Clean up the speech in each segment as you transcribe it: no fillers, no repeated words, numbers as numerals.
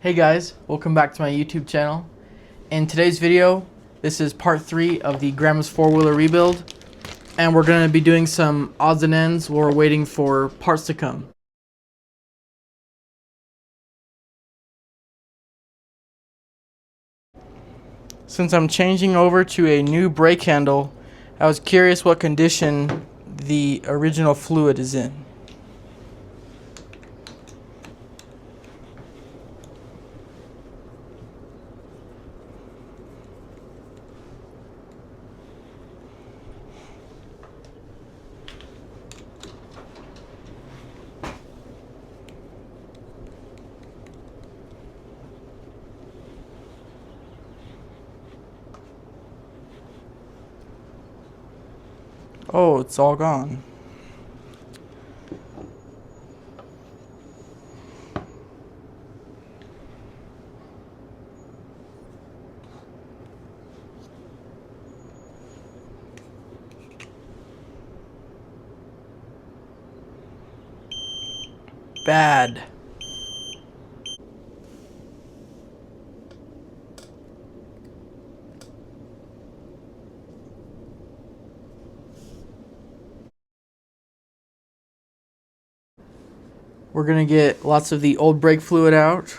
Hey guys, welcome back to my YouTube channel. In today's video, this is part 3 of the Grandma's 4-wheeler rebuild, and we're going to be doing some odds and ends while we're waiting for parts to come. Since I'm changing over to a new brake handle, I was curious what condition the original fluid is in. Oh, it's all gone. Bad. We're going to get lots of the old brake fluid out.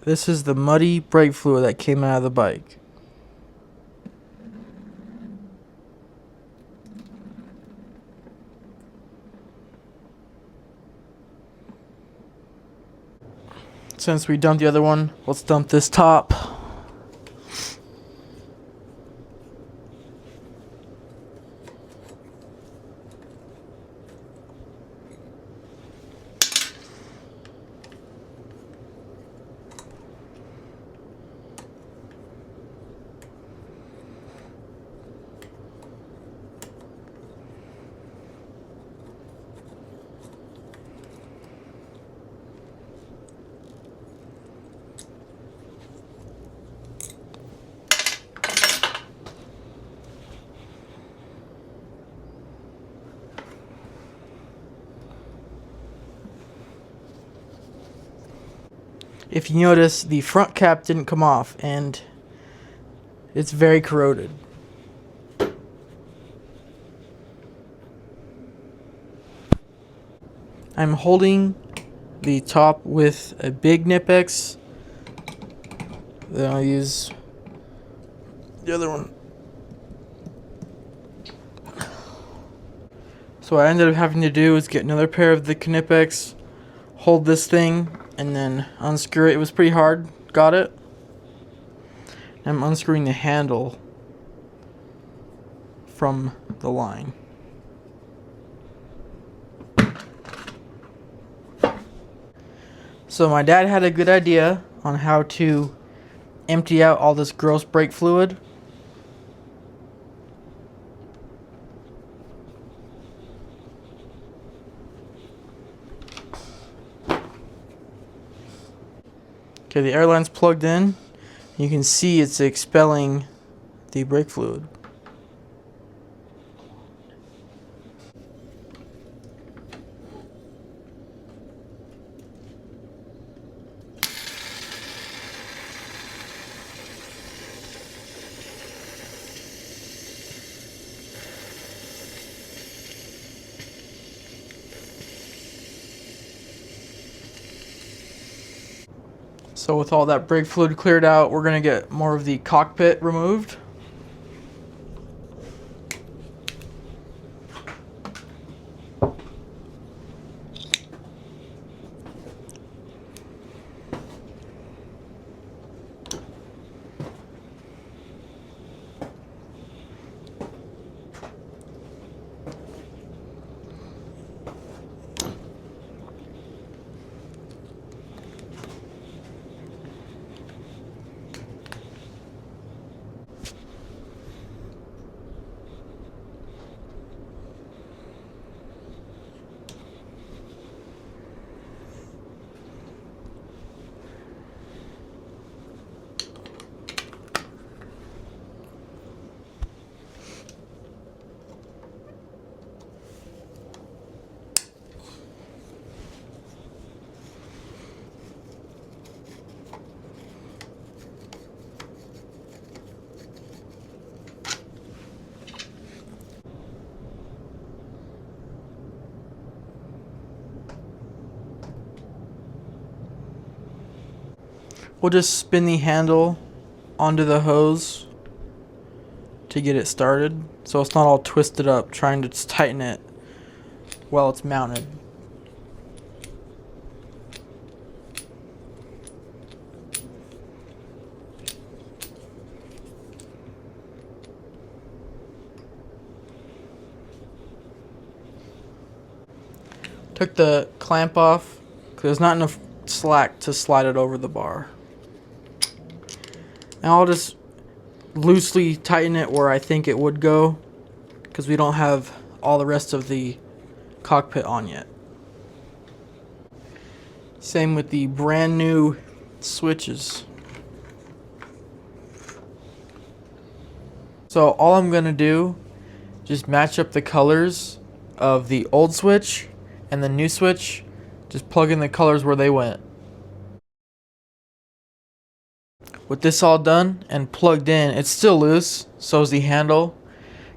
This is the muddy brake fluid that came out of the bike. Since we dumped the other one, let's dump this top. If you notice, the front cap didn't come off and it's very corroded. I'm holding the top with a big Nip-X. Then I'll use the other one. So what I ended up having to do is get another pair of the Nip-X, hold this thing, and then unscrew it. It was pretty hard. Got it. I'm unscrewing the handle from the line. So my dad had a good idea on how to empty out all this gross brake fluid. Okay, the air line's plugged in. You can see it's expelling the brake fluid. So with all that brake fluid cleared out, we're going to get more of the cockpit removed. We'll just spin the handle onto the hose to get it started, so it's not all twisted up trying to just tighten it while it's mounted. Took the clamp off because there's not enough slack to slide it over the bar. Now I'll just loosely tighten it where I think it would go because we don't have all the rest of the cockpit on yet. Same with the brand new switches. So all I'm gonna do, just match up the colors of the old switch and the new switch, just plug in the colors where they went. With this all done and plugged in, it's still loose, so is the handle,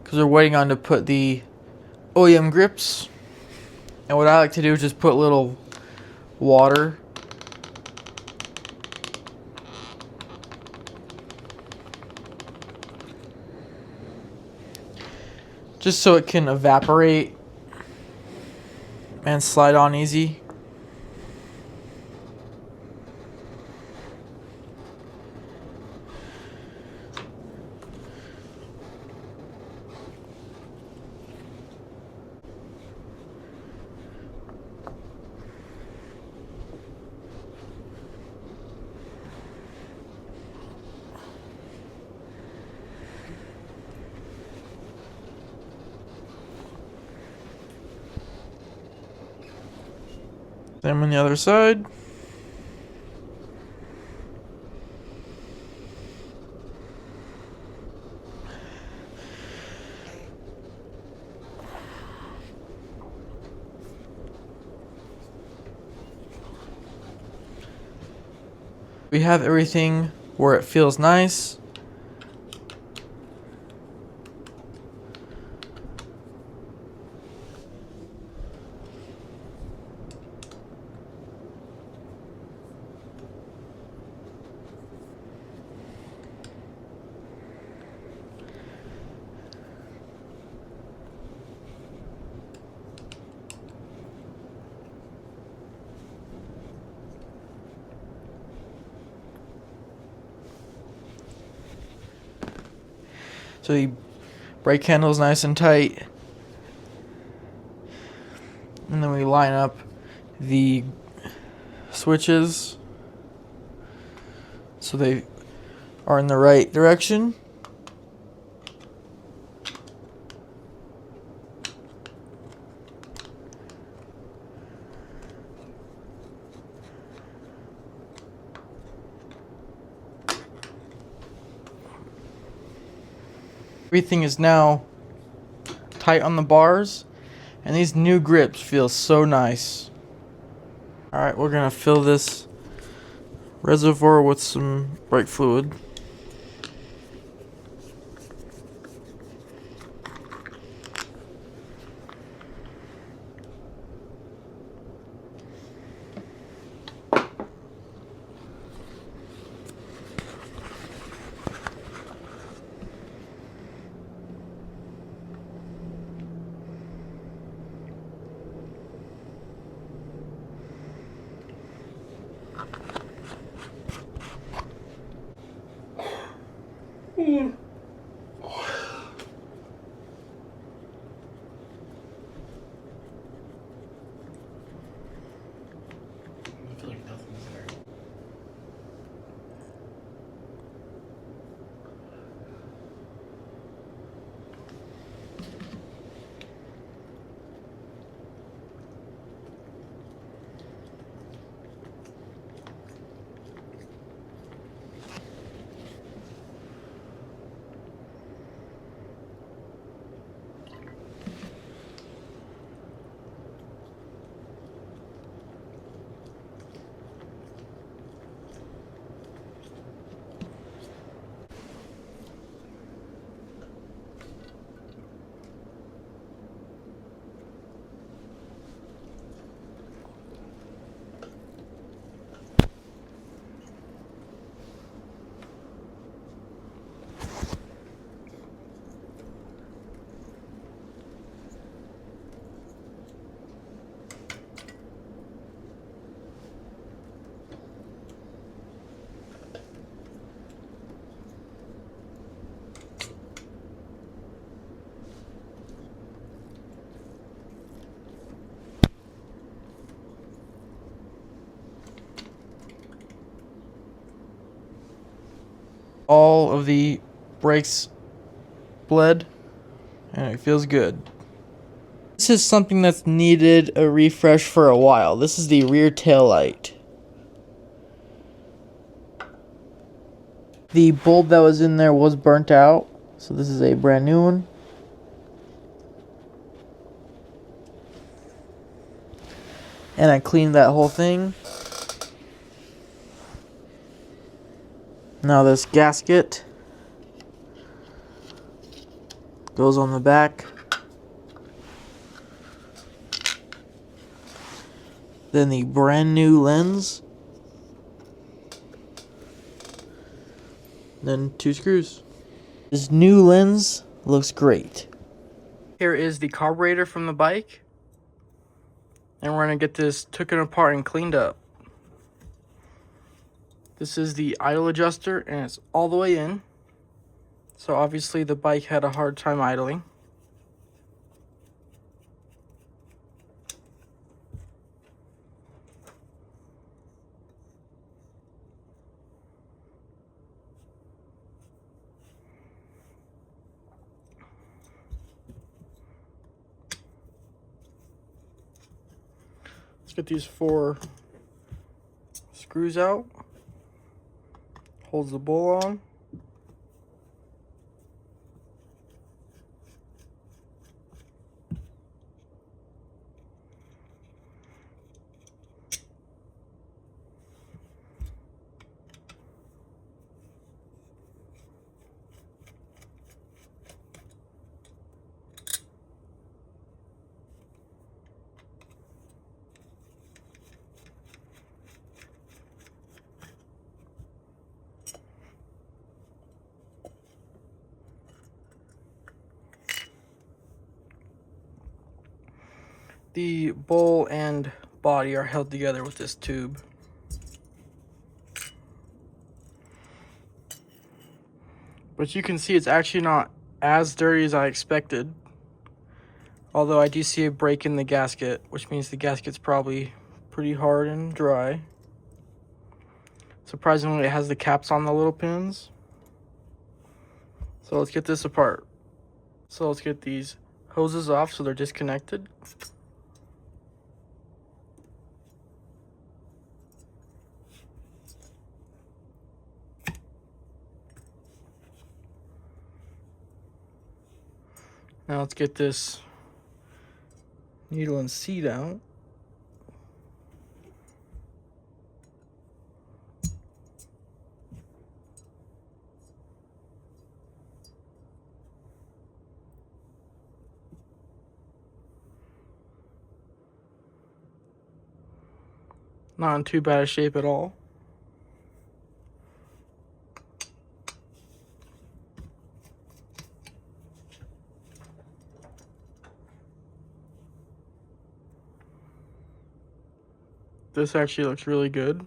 because we're waiting on to put the OEM grips. And what I like to do is just put a little water just so it can evaporate and slide on easy. Same on the other side. We have everything where it feels nice. So the brake handle is nice and tight. And then we line up the switches so they are in the right direction. Everything is now tight on the bars, and these new grips feel so nice. Alright, we're gonna fill this reservoir with some brake fluid. I feel like nothing's there. All of the brakes bled, and it feels good. This is something that's needed a refresh for a while. This is the rear tail light. The bulb that was in there was burnt out, so this is a brand new one. And I cleaned that whole thing. Now this gasket goes on the back. Then the brand new lens. Then 2 screws. This new lens looks great. Here is the carburetor from the bike. And we're going to get this taken apart and cleaned up. This is the idle adjuster, and it's all the way in. So obviously the bike had a hard time idling. Let's get these 4 screws out. Holds the bowl on. The bowl and body are held together with this tube. But you can see it's actually not as dirty as I expected. Although I do see a break in the gasket, which means the gasket's probably pretty hard and dry. Surprisingly, it has the caps on the little pins. So let's get this apart. So let's get these hoses off so they're disconnected. Now let's get this needle and seat out. Not in too bad a shape at all. This actually looks really good.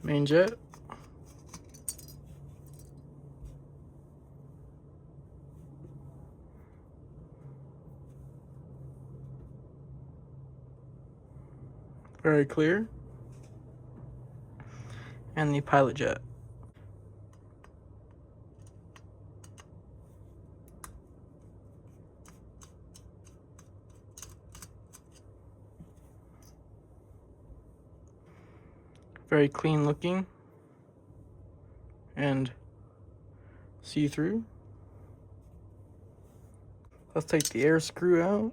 Main jet. Very clear. And the pilot jet. Very clean looking and see-through. Let's take the air screw out.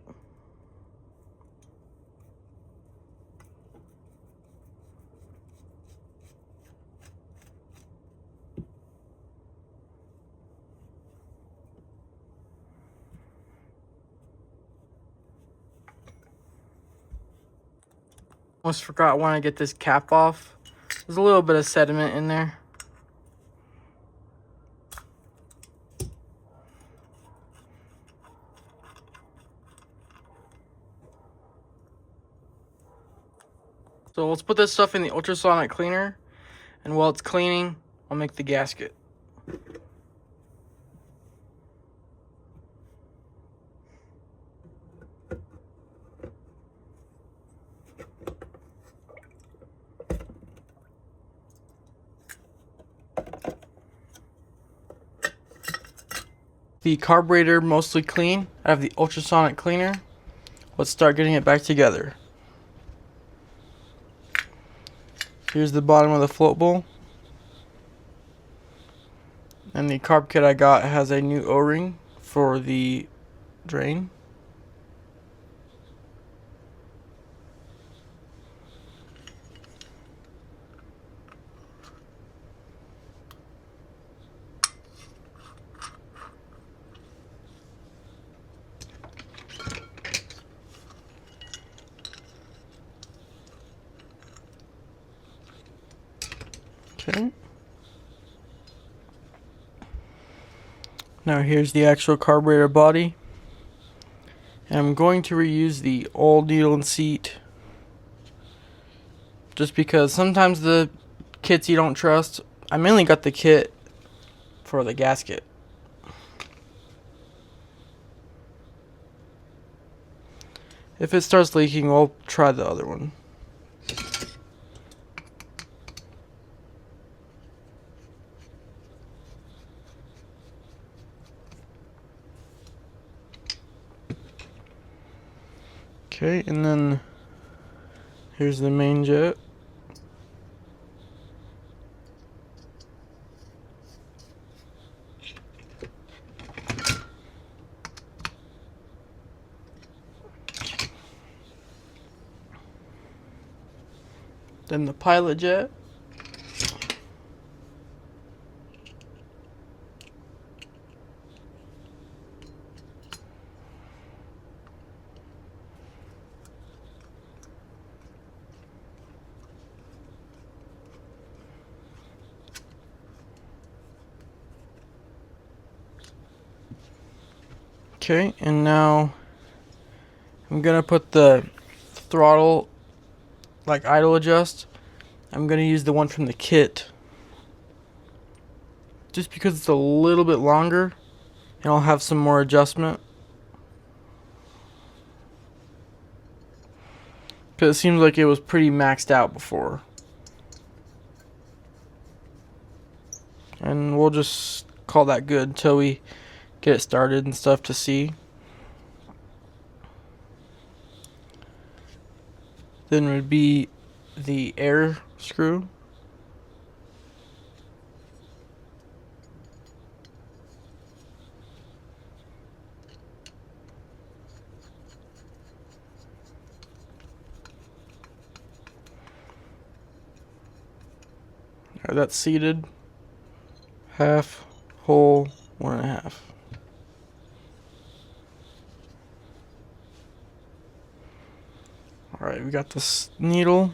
Almost forgot when I get this cap off. There's a little bit of sediment in there. So let's put this stuff in the ultrasonic cleaner, and while it's cleaning, I'll make the gasket. the carburetor mostly clean. I have the ultrasonic cleaner. Let's start getting it back together. Here's the bottom of the float bowl. And the carb kit I got has a new O-ring for the drain. Okay. Now here's the actual carburetor body. And I'm going to reuse the old needle and seat, just because sometimes the kits you don't trust. I mainly got the kit for the gasket. If it starts leaking, we'll try the other one. Okay, and then here's the main jet. Then the pilot jet. Okay, and now I'm gonna put the throttle, like idle adjust. I'm gonna use the one from the kit, just because it's a little bit longer and I'll have some more adjustment. Because it seems like it was pretty maxed out before. And we'll just call that good until we get it started and stuff to see. Then would be the air screw. Alright, that's seated. Half, whole, 1.5. Alright, we got this needle.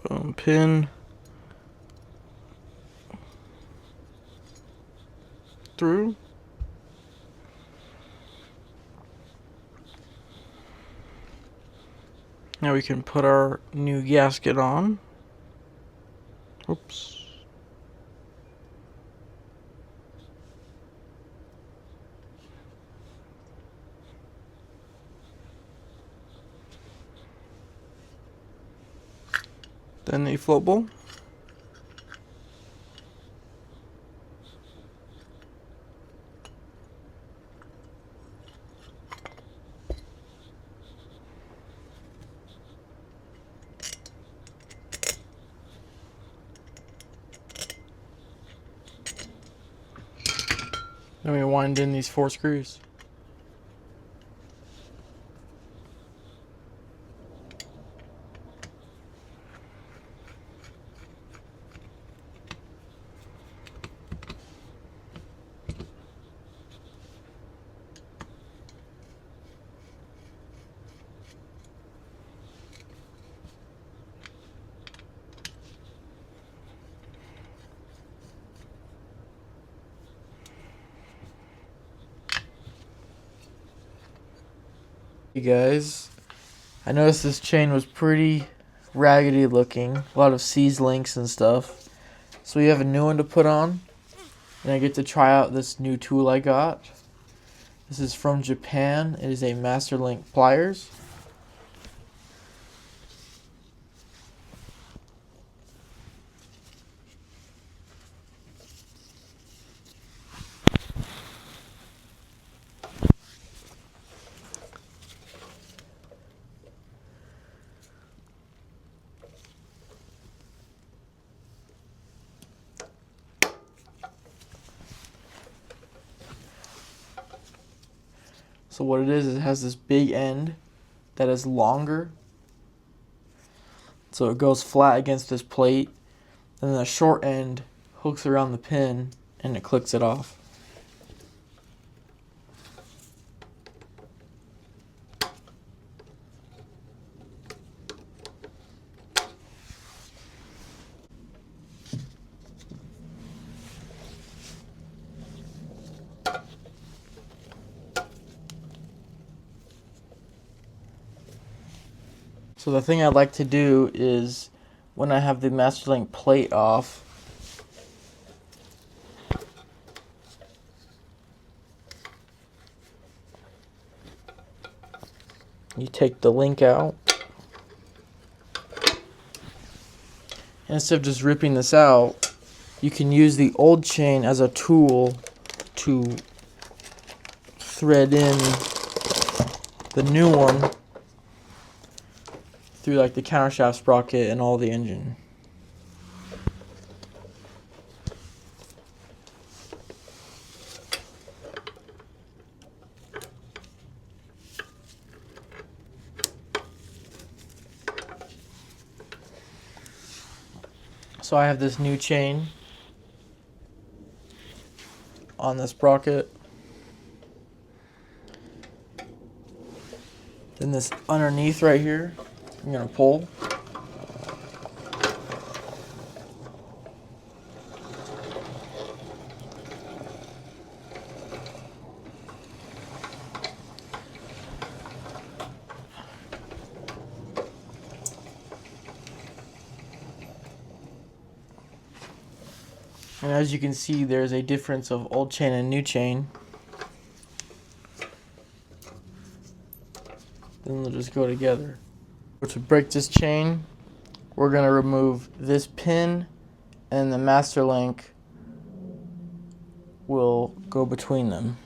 Boom, pin. Through. Now we can put our new gasket on. Oops. Then the float bowl. Then we wind in these 4 screws. Hey guys, I noticed this chain was pretty raggedy looking, a lot of seized links and stuff. So we have a new one to put on, and I get to try out this new tool I got. This is from Japan. It is a Masterlink pliers. So what it is, it has this big end that is longer. So it goes flat against this plate. And then the short end hooks around the pin and it clicks it off. So the thing I like to do is when I have the Masterlink plate off, you take the link out. And instead of just ripping this out, you can use the old chain as a tool to thread in the new one through like the countershaft sprocket and all the engine. So I have this new chain on this sprocket. Then this underneath right here, I'm gonna pull. And as you can see, there's a difference of old chain and new chain. Then they'll just go together. To break this chain, we're going to remove this pin, and the master link will go between them.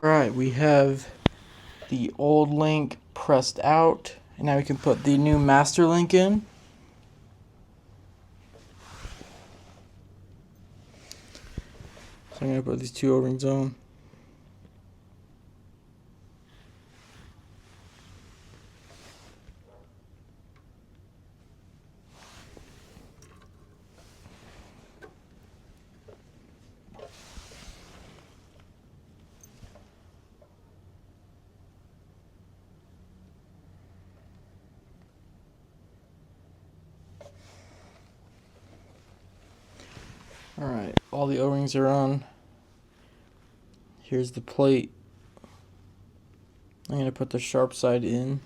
Alright, we have the old link pressed out, and now we can put the new master link in. So I'm going to put these two O-rings on. Alright, all the O-rings are on. Here's the plate. I'm going to put the sharp side in.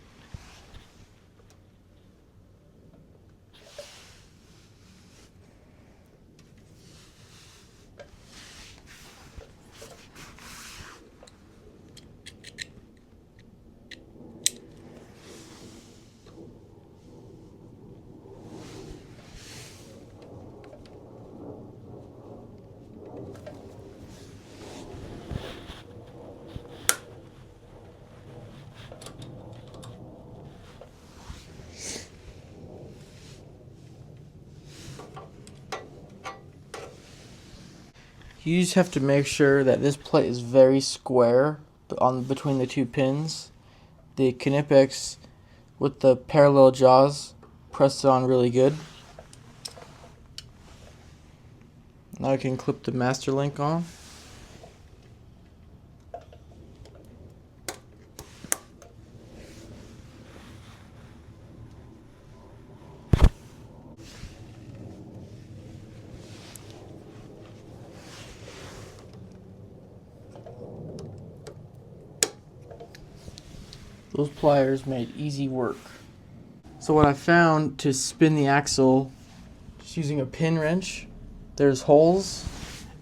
You just have to make sure that this plate is very square between the two pins. The Knipex with the parallel jaws pressed it on really good. Now I can clip the master link on. Those pliers made easy work. So what I found to spin the axle, just using a pin wrench, there's holes,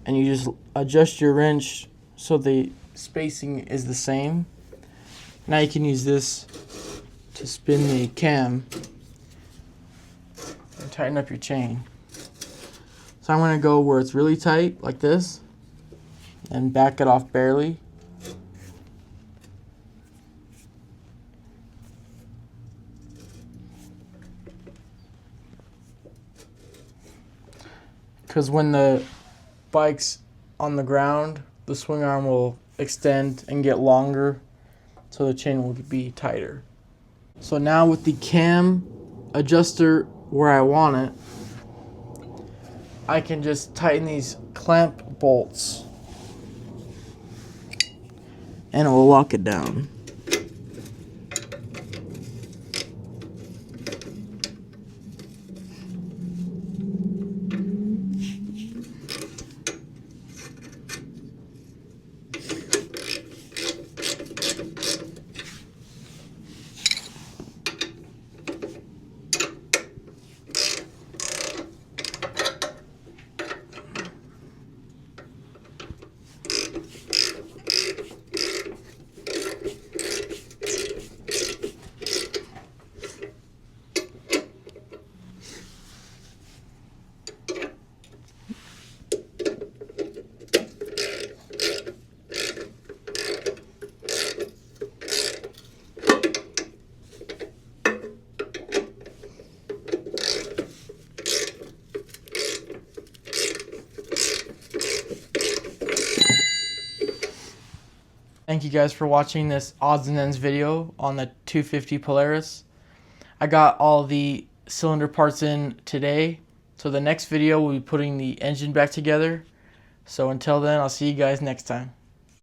and you just adjust your wrench so the spacing is the same. Now you can use this to spin the cam and tighten up your chain. So I'm going to go where it's really tight, like this, and back it off barely. Because when the bike's on the ground, the swing arm will extend and get longer, so the chain will be tighter. So now with the cam adjuster where I want it, I can just tighten these clamp bolts and it will lock it down. Thank you guys for watching this odds and ends video on the 250 Polaris. I got all the cylinder parts in today, so the next video we'll be putting the engine back together. So until then, I'll see you guys next time.